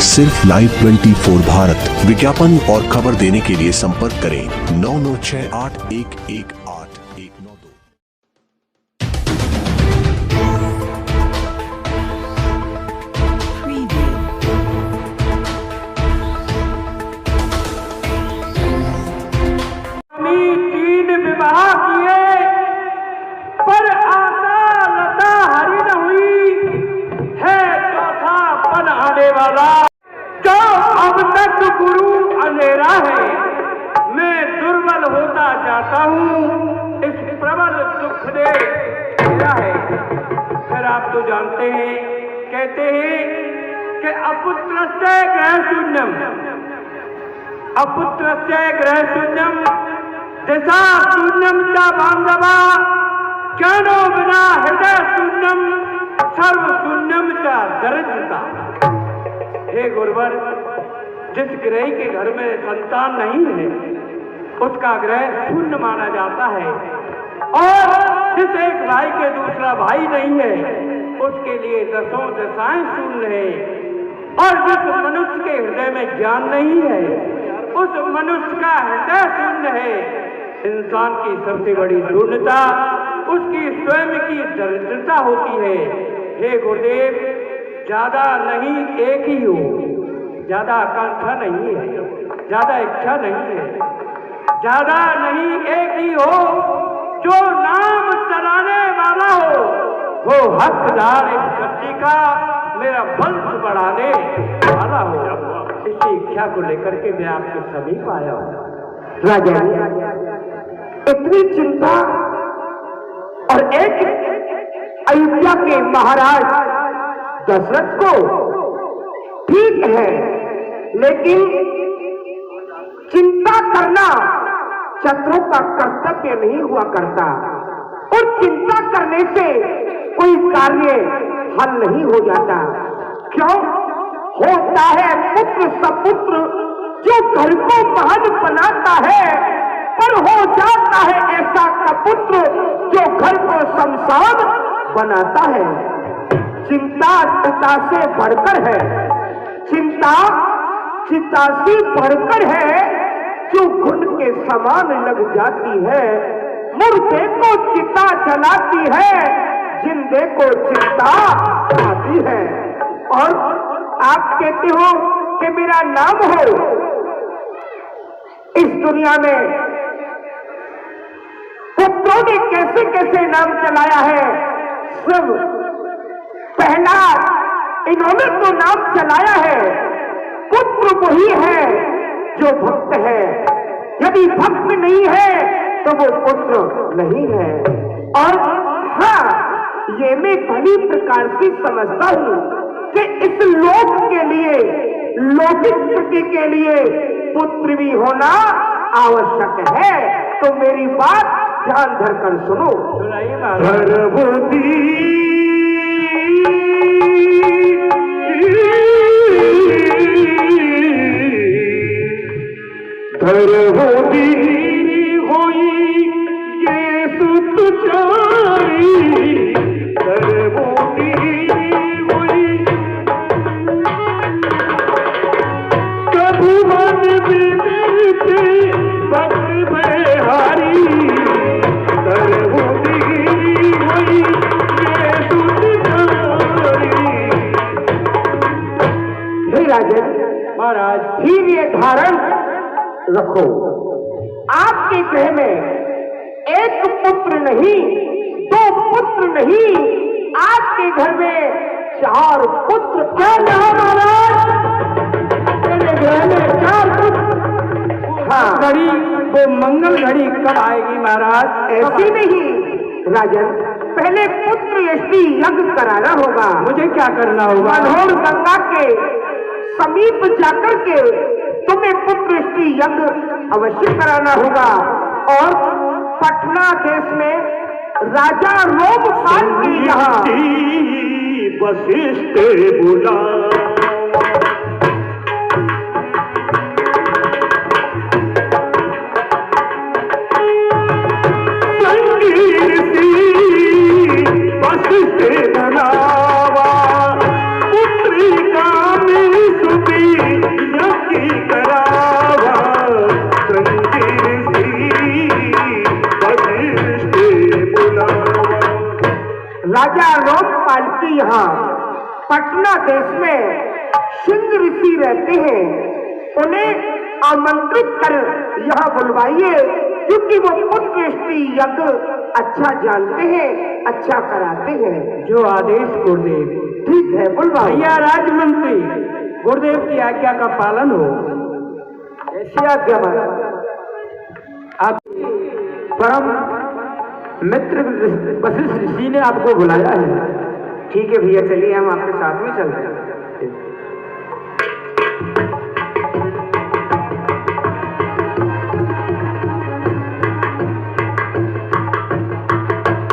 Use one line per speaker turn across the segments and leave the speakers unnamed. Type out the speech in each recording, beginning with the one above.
सिर्फ लाइव 24 भारत। विज्ञापन और खबर देने के लिए संपर्क करें 9968118192।
तीन विवाह किए पर आशा लता हरी न हुई है, चौथा पन आने वाला। जो अब तक गुरु अंधेरा है, मैं दुर्बल होता जाता हूँ, इस प्रबल दुख ने घेरा है। फिर आप तो जानते हैं, कहते हैं कि अपुत्रस्य गृह शून्यम, अपुत्रस्य गृह शून्यम दिशा शून्यम च बांधवा, ज्ञानो बिना हृदय शून्यम, सर्व शून्यम च दरिद्रता। हे गुरुवर, जिस गृह के घर में संतान नहीं है उसका गृह शून्य माना जाता है, और जिस एक भाई के दूसरा भाई नहीं है उसके लिए दसों दशाएं शून्य है। और जिस मनुष्य के हृदय में ज्ञान नहीं है उस मनुष्य का हृदय शून्य है। इंसान की सबसे बड़ी शून्यता उसकी स्वयं की दरिद्रता होती है। हे गुरुदेव, ज्यादा नहीं एक ही हो, ज्यादा आकांक्षा नहीं है, ज्यादा इच्छा नहीं है, ज्यादा नहीं एक ही हो, जो नाम चलाने वाला हो वो हकदार इस बच्ची का मेरा वंश बढ़ाने वाला हो। इसी इच्छा को लेकर के मैं आपके समीप आया हूँ।
राजा, इतनी चिंता और एक अयोध्या के महाराज दशरथ को ठीक है, लेकिन चिंता करना शत्रु का कर्तव्य नहीं हुआ करता, और चिंता करने से कोई कार्य हल नहीं हो जाता। क्यों? होता है पुत्र सपुत्र जो घर को महान बनाता है, पर हो जाता है ऐसा कपुत्र जो घर को शमशान बनाता है। चिंता चिता से बढ़कर है, चिंता चिता से बढ़कर है, जो घुन के समान लग जाती है। मुर्दे को चिता जलाती है, जिंदे को चिंता आती है। और आप कहते हो कि मेरा नाम हो इस दुनिया में। पुत्रों ने कैसे कैसे नाम चलाया है, सब पहला इन्होंने तो नाम चलाया है। पुत्र वही है जो भक्त है, यदि भक्त नहीं है तो वो पुत्र नहीं है। और हाँ, ये मैं भली प्रकार से समझता हूं कि इस लोक के लिए, लौकिक स्थिति के लिए पुत्र भी होना आवश्यक है। तो मेरी बात ध्यान धरकर सुनो।
सुनाइए
धर्मोदी होई ये सुत चारी, धर्मोदी होई प्रभु मन बिनते भक्त बिहारी, धर्मोदी होई ये सुत चारी। हे राजन महाराज, फिर ये धारण रखो, आपके गृह में एक पुत्र नहीं, दो पुत्र नहीं, आपके घर में 4 पुत्र। क्या कहा महाराज? मेरे गृह में 4 पुत्र। हाँ,
घड़ी वो मंगल घड़ी कब आएगी महाराज?
ऐसी नहीं राजन, पहले पुत्र यष्टि यज्ञ कराना होगा।
मुझे क्या करना होगा?
मनोहर गंगा के समीप जाकर के तुम्हें पुत्र यष्टि यज्ञ अवश्य कराना होगा। और पटना देश में राजा रोमपाल के यहाँ वशिष्ठ बुला, वशिष्ठ बुलावा, पुत्री का में सुबी यहाँ पटना देश में सिंह ऋषि रहते हैं, उन्हें आमंत्रित कर यहाँ बुलवाइए, क्योंकि वो पुत्रष्टि यज्ञ अच्छा जानते हैं, अच्छा कराते हैं।
जो आदेश गुरुदेव।
ठीक है, बुलवाइए।
भैया राजमंत्री, गुरुदेव की आज्ञा का पालन हो।
ऐसी आज्ञा आप परम मित्र वशिष्ठ ऋषि ने आपको बुलाया है। ठीक है भैया, चलिए हम आपके साथ में चलते हैं।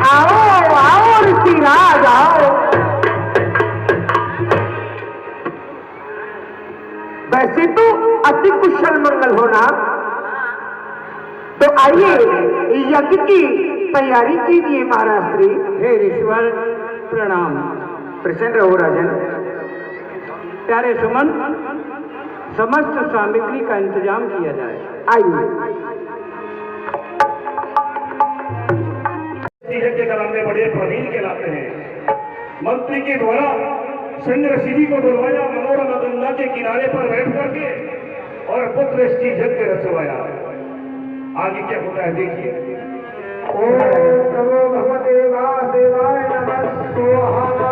आओ आओ ऋषिराज आओ। वैसे तो अति कुशल मंगल होना, तो आइए यज्ञ की तैयारी कीजिए महाराज श्री।
हे ईश्वर प्रणाम।
प्रसन्न रहो राजन।
प्यारे सुमन, समस्त सामग्री का इंतजाम किया जाए।
आइए।
यज्ञ कराने बड़े प्रवीण कहलाते हैं। मंत्री के द्वारा सिंह ऋषि जी को बुलवाया, मनोरमा गंगा के किनारे पर बैठ करके और पुत्रष्टि यज्ञ रचवाया। आगे क्या होता है देखिए। ओम नमो भगवते वासुदेवाय नमः स्वाहा।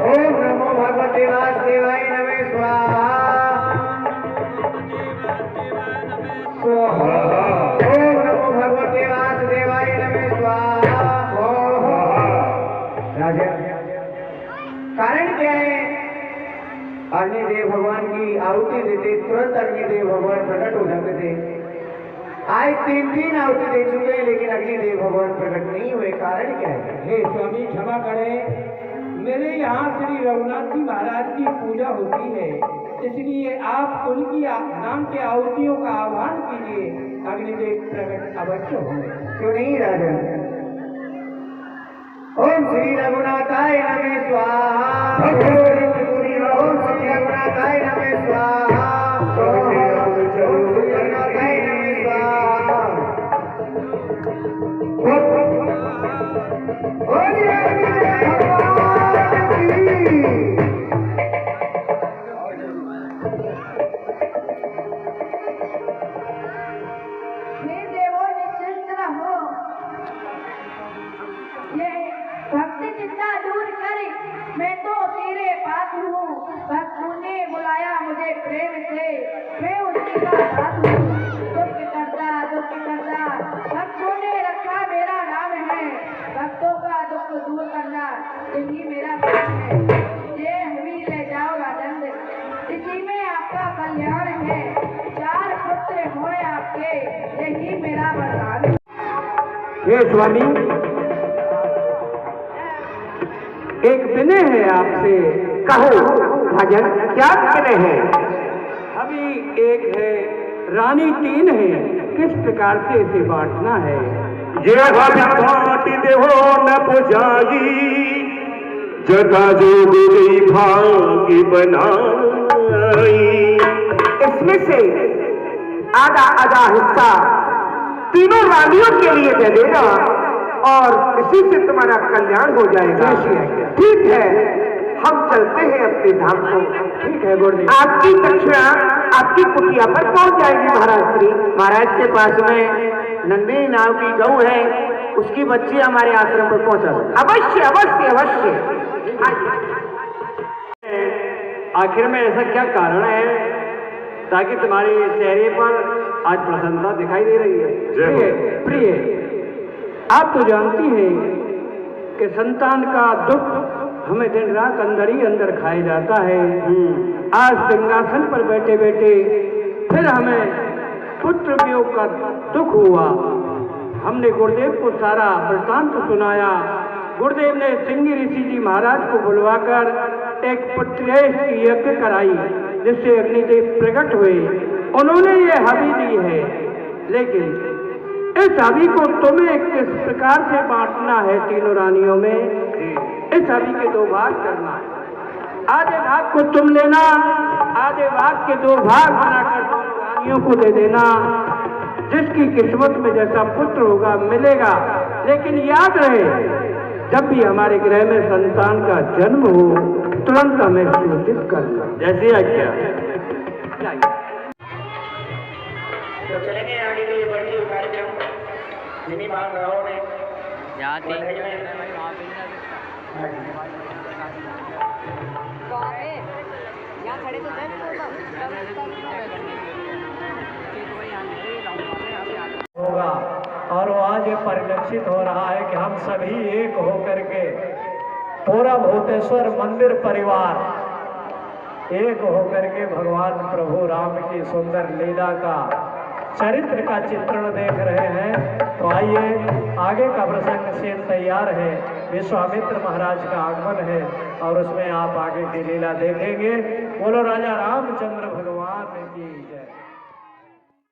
ओम नमो भगवते वासुदेवाय नमः स्वाहा। स्वाहा। ओम नमो भगवते वासुदेवाय नमः स्वाहा। राजा, कारण क्या है? अग्निदेव भगवान की आहुति देते तुरंत अग्निदेव भगवान प्रकट हो जाते थे। आज 3 आहुति दे चुके हैं, लेकिन अग्निदेव भगवान प्रकट नहीं हुए। कारण क्या है?
हे स्वामी क्षमा करें, मेरे यहाँ श्री रघुनाथ जी महाराज की पूजा होती है, इसलिए आप उनकी नाम के आहुतियों का आह्वान कीजिए, अग्निदेव प्रकट अवश्य होंगे।
क्यों नहीं राजा? ओम श्री रघुनाथाय नमः स्वाहा। ओम श्री रघुनाथाय नमः स्वाहा। ओम श्री रघुनाथाय नमः स्वाहा।
हे देवो निश्चिंत रहो, ये भक्ति चिंता दूर कर, मैं तो तेरे पास हूँ। भक्तों ने बुलाया मुझे प्रेम से, मैं उसी का दास हूँ। दुख करता भक्तों ने रखा मेरा नाम है। भक्तों का दुख दूर करना यही मेरा काम है। ये हमी ले जाओ राजन, इसी में आपका कल्याण है। 4 पुत्र हुए आपके, यही मेरा वरदान है।
हे स्वामी, एक विनय है आपसे।
कहो भजन, क्या विनय है?
अभी एक है, रानी 3 है, किस प्रकार से इसे बांटना है?
ये बांट देहो न पुजाई, जता जोगी भागी बनाई।
इसमें से आधा हिस्सा तीनों रानियों के लिए दे देना, और इसी से तुम्हारा कल्याण हो जाएगा। ठीक है, हम चलते हैं अपने धाम को।
ठीक है गुरुदेव।
आपकी दक्षिणा आपकी कुटिया पर पहुंच जाएगी महाराज श्री।
महाराज के पास में नंदिनी नाव की गऊ है, उसकी बच्ची हमारे आश्रम पर पहुंचा दो।
अवश्य अवश्य अवश्य।
आखिर में ऐसा क्या कारण है ताकि तुम्हारे चेहरे पर आज प्रसन्नता दिखाई दे रही है? प्रिय, आप तो जानती हैं कि संतान का दुख हमें दिन रात अंदर ही अंदर खाए जाता है। आज सिंहासन पर बैठे बैठे फिर हमें पुत्र वियोग का दुख हुआ। हमने गुरुदेव को सारा वृत्तांत सुनाया। गुरुदेव ने सिंह ऋषि जी महाराज को बुलवाकर एक पुत्रेश की यज्ञ कराई, जिससे अग्निदेव प्रकट हुए। उन्होंने ये हवि दी है, लेकिन इस हवि को तुम्हें किस प्रकार से बांटना है? तीनों रानियों में इस हवि के 2 भाग करना है। आधे भाग को तुम लेना, आधे भाग के 2 भाग बनाकर दोनों रानियों को दे देना। जिसकी किस्मत में जैसा पुत्र होगा मिलेगा, लेकिन याद रहे जब भी हमारे गृह में संतान का जन्म हो तुरंत हमें सूचित करना। जैसी आज्ञा।
तो चलेंगे आगे के लिए बढ़ती हुई कार्यक्रम जिन्हीं महानुभावों ने
यहाँ खड़े तो
होगा और वो आज ये परिलक्षित हो रहा है कि हम सभी एक होकर के पूरा भूतेश्वर मंदिर परिवार एक होकर के भगवान प्रभु राम की सुंदर लीला का चरित्र का चित्रण देख रहे हैं। तो आइए आगे का प्रसंग सीन तैयार है, विश्वामित्र महाराज का आगमन है और उसमें आप आगे की लीला देखेंगे। बोलो राजा रामचंद्र